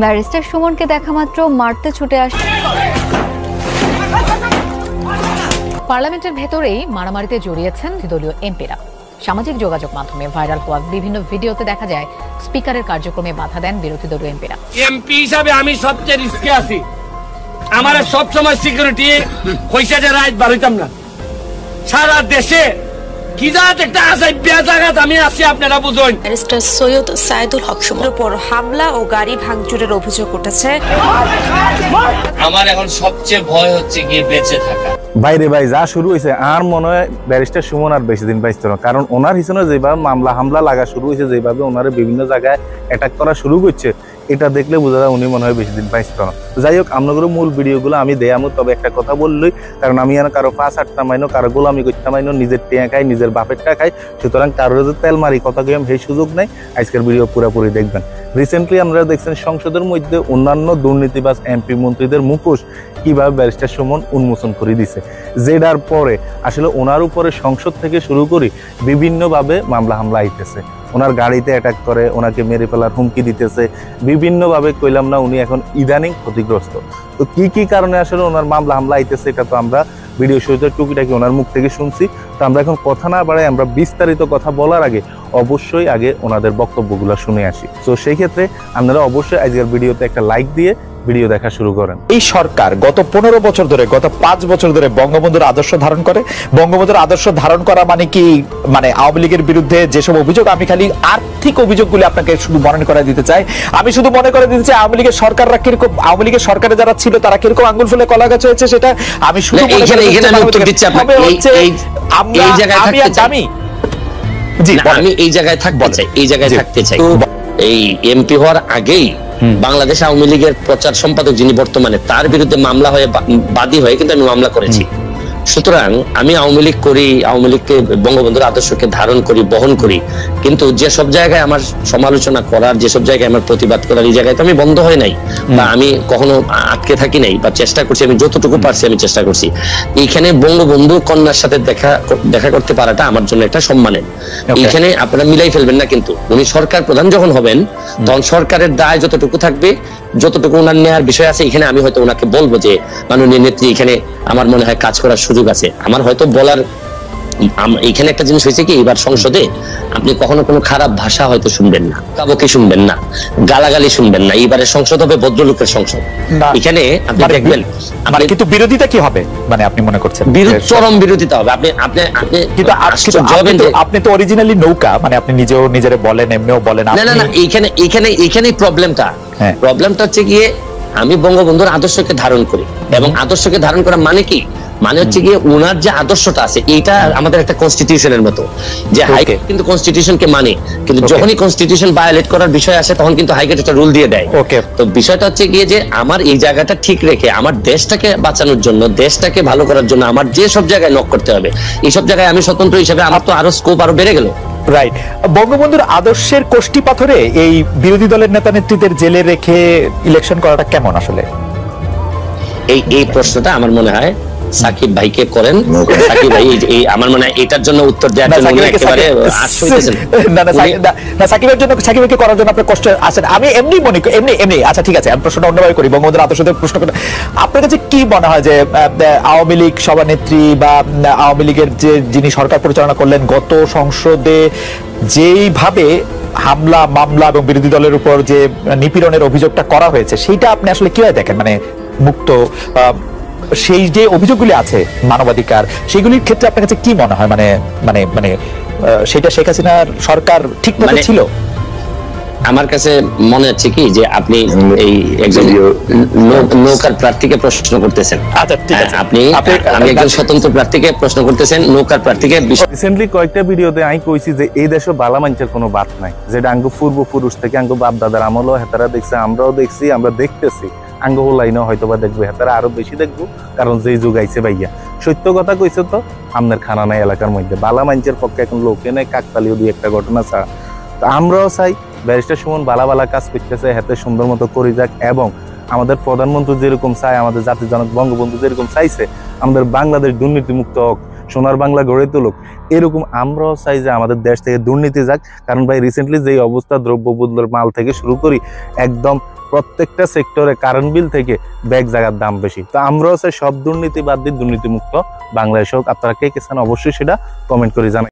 Barrister সুমনকে দেখা মাত্র মারতে ছুটে আসে। পার্লামেন্টের ভেতরেই মারামারিতে জড়িয়েছেন দলীয় এমপিরা। সামাজিক যোগাযোগ মাধ্যমে ভাইরাল হওয়া বিভিন্ন ভিডিওতে দেখা যায় স্পিকারের কার্যক্রমে বাধা দেন বিরোধী দলীয় এমপিরা। এমপি হিসাবে আমি সবচেয়ে রিস্কে আছি। আমার সবসময় সিকিউরিটি পয়সা যে রাইট বাড়িতাম না। সারা দেশে কি জাত একটা আছে বেজাগাত আমি আছি, আপনারা বুঝুন। ব্যারিস্টার সৈয়দ সাইদুল হক সুমনের উপর হামলা ও গাড়ি ভাঙচুরের অভিযোগ উঠেছে। আমার এখন সবচেয়ে ভয় হচ্ছে গিয়ে বেঁচে থাকা। বাইরে ভাই যা শুরু হয়েছে আর মনে হয় ব্যারিস্টার সুমন আর বেশি দিন পাইছে না, কারণ ওনার হিসেবে যেভাবে মামলা হামলা লাগা শুরু হয়েছে, যেভাবে ওনার বিভিন্ন জায়গায় অ্যাটাক করা শুরু করছে, এটা দেখলে বোঝা যায় উনি মনে হয় বেশি দিন পাইছে না। যাই হোক, আপনাদের মূল ভিডিওগুলো আমি দেয়ামো, তবে একটা কথা বললই, কারণ আমি আর কারো ফাঁস আটটা মাইনো, কারো গোলামি করতে মাইনো, নিজের টিয়া খাই, নিজের বাপের টা খাই, সুতরাং কারোর যে তেল মারি কথা কইম সেই সুযোগ নাই। আজকের ভিডিও পুরোপুরি দেখবেন। রিসেন্টলি আপনারা দেখছেন সংসদের মধ্যে অন্যান্য দুর্নীতিবাজ এমপি মন্ত্রীদের মুখোশ কিভাবে ব্যারিস্টার সুমন উন্মোচন করে দিছে, যেটার পরে আসলে ওনার উপরে সংসদ থেকে শুরু করি বিভিন্নভাবে মামলা হামলা আইতেছে। ওনার গাড়িতে অ্যাটাক করে, ওনাকে মেরে ফেলার হুমকি দিতেছে বিভিন্নভাবে। কইলাম না উনি এখন ইদানিং ক্ষতিগ্রস্ত। তো কি কি কারণে আসলে ওনার মামলা হামলা আইতেছে এটা তো আমরা ভিডিও শুরুতে টুকিটাকি ওনার মুখ থেকে শুনছি। তো আমরা এখন কথা না বাড়াই, আমরা বিস্তারিত কথা বলার আগে অবশ্যই আগে ওনাদের বক্তব্যগুলো শুনে আসি। তো সেই ক্ষেত্রে আপনারা অবশ্যই আজকের ভিডিওতে একটা লাইক দিয়ে ভিডিও দেখা শুরু করেন। এই সরকার গত 15 বছর ধরে, গত 5 বছর ধরে বঙ্গবন্ধুর আদর্শ ধারণ করে। বঙ্গবন্ধুর আদর্শ ধারণ করা মানে কি, মানে আওয়ামী লীগের বিরুদ্ধে যেসব অভিযোগ, আমি খালি আর্থিক অভিযোগগুলি আপনাকে শুধু মনে করে দিতে চাই। আমি শুধু মনে করে দিতে চাই আওয়ামী লীগের সরকাররা কিরকম, আওয়ামী লীগের সরকারে যারা ছিল তারা কিরকম আঙ্গুল ফুলে কলা গাছ হয়েছে, সেটা আমি শুধু এই জায়গায় থাকতে চাই। এই এমপি হওয়ার আগেই বাংলাদেশ আওয়ামী লীগের প্রচার সম্পাদক যিনি বর্তমানে, তার বিরুদ্ধে মামলা হয়ে বাদী হয়ে কিন্তু আমি মামলা করেছি। সুতরাং আমি আওয়ামী লীগ করি, আওয়ামী লীগকে বঙ্গবন্ধুর আদর্শকে ধারণ করি, বহন করি, কিন্তু যেসব জায়গায় আমার সমালোচনা করার, যেসব জায়গায় আমার প্রতিবাদ করার, এই জায়গায় তো আমি বন্ধ হয় নাই বা আমি কখনো আটকে থাকি নাই, বা চেষ্টা করছি, আমি যতটুকু পারছি আমি চেষ্টা করছি। এইখানে বঙ্গবন্ধু কন্যার সাথে দেখা করতে পারাটা আমার জন্য একটা সম্মানের। এইখানে আপনারা মিলাই ফেলবেন না, কিন্তু উনি সরকার প্রধান যখন হবেন তখন সরকারের দায় যতটুকু থাকবে, যতটুকু ওনার নেওয়ার বিষয় আছে, এখানে আমি হয়তো ওনাকে বলবো যে মাননীয় নেত্রী, এখানে আমার মনে হয় কাজ করার সুযোগ আছে। আমার হয়তো বলার, এখানে একটা জিনিস হয়েছে কি, এবার সংসদে আপনি কখনো কোনো খারাপ ভাষা হয়তো শুনবেন না, কাবকে শুনবেন না, গালাগালি শুনবেন না। এইবারে সংসদ হবে ভদ্রলোকের সংসদ। এখানে আপনি দেখবেন, কিন্তু বিরোধিতা কি হবে, মানে আপনি মনে করছেন চরম বিরোধিতা হবে। আপনি তো অরিজিনালি নৌকা, মানে আপনি নিজেও নিজের বলেন, এমনিও বলেন। না, এইখানেই প্রবলেমটা হচ্ছে গিয়ে আমি বঙ্গবন্ধুর আদর্শকে ধারণ করি, এবং আদর্শকে ধারণ করা মানে কি, মানে হচ্ছে গিয়ে ওনার যে আদর্শটা আছে, এইটা আমাদের একটা কনস্টিটিউশনের মতো, যে হাইকোর্ট কিন্তু কনস্টিটিউশনকে মানে, কিন্তু যখনই কনস্টিটিউশন ভায়োলেট করার বিষয় আসে তখন কিন্তু হাইকোর্ট একটা রুল দিয়ে দেয়। তো বিষয়টা হচ্ছে গিয়ে যে আমার এই জায়গাটা ঠিক রেখে আমার দেশটাকে বাঁচানোর জন্য, দেশটাকে ভালো করার জন্য আমার যে সব জায়গায় নক করতে হবে, এইসব জায়গায় আমি স্বতন্ত্র হিসেবে আমার তো আরো স্কোপ আরো বেড়ে গেল। রাইট। বঙ্গবন্ধুর আদর্শের কোষ্ঠী পাথরে এই বিরোধী দলের নেতা নেত্রীদের জেলে রেখে ইলেকশন করাটা কেমন আসলে? এই প্রশ্নটা আমার মনে হয় সাকিব ভাইকে করেন। সাকিব ভাই আমার মনে হয় এটার জন্য উত্তর দেওয়ার জন্য একেবারে সাকিবের জন্য, সাকিব ভাইকে করার জন্য আপনার কষ্ট আছেন। আমি এমনি মনে করি, এমনি আচ্ছা ঠিক আছে, আমি প্রশ্নটা অন্যভাবে করি। বঙ্গবন্ধুর আদর্শ প্রশ্ন করি, আপনার কাছে কি মনে হয় যে আওয়ামী লীগ সভানেত্রী বা আওয়ামী লীগের যে যিনি সরকার পরিচালনা করলেন, গত সংসদে যেইভাবে হামলা, মামলা এবং বিরোধী দলের উপর যে নিপীড়নের অভিযোগটা করা হয়েছে, সেইটা আপনি আসলে কিভাবে দেখেন? মানে মুক্ত সেই যে অভিযোগগুলি আছে মানবাধিকার, সেগুলির ক্ষেত্রে আপনার কাছে কি মনে হয়, মানে মানে মানে সেটা শেখ হাসিনার সরকার ঠিক মতো ছিল? আমার কাছে মনে হচ্ছে কি যে আপনি এই একজন নৌকার প্রার্থীকে প্রশ্ন করতেছেন। আচ্ছা ঠিক আছে, আপনি একজন স্বতন্ত্র প্রার্থীকে প্রশ্ন করতেছেন, নৌকার প্রার্থীকে। রিসেন্টলি কয়েকটা ভিডিওতে আমি কইছি যে এই দেশে বালা মানুষের কোনো বাত নাই, যেটা আঙ্গ পূর্বপুরুষ থেকে আঙ্গ বাপ দাদার আমলও হেতারা দেখছে, আমরাও দেখছি, আমরা দেখতেছি, আঙ্গ লাইনও হয়তো বা দেখবো, হেতারা আরো বেশি দেখবো, কারণ যেই যুগ আইছে ভাইয়া। সত্য কথা কইছে তো, আপনার খানা নাই এলাকার মধ্যে, বালা মানুষের পক্ষে এখন লোকে নেই, কাকতালীয় দুই একটা ঘটনা ছাড়া। তো আমরাও চাই ব্যারিস্টার সুমন বালা বালা কাজ করতেছে, হাতে সুন্দর মতো করে যাক, এবং আমাদের প্রধানমন্ত্রী যেরকম চায়, আমাদের জাতির জনক বঙ্গবন্ধু যেরকম চাইছে আমাদের বাংলাদেশ দুর্নীতিমুক্ত হোক, সোনার বাংলা গড়ে তুলুক, এরকম আমরাও চাই যে আমাদের দেশ থেকে দুর্নীতি যাক। কারণ ভাই রিসেন্টলি যে অবস্থা, দ্রব্যমূল্যের মাল থেকে শুরু করি একদম প্রত্যেকটা সেক্টরে কারেন্ট বিল থেকে ব্যাগ জায়গার দাম বেশি। তো আমরাও চাই সব দুর্নীতি বাদ দিয়ে দুর্নীতিমুক্ত বাংলাদেশ হোক। আপনারা কে কে চান অবশ্যই সেটা কমেন্ট করে জানাই।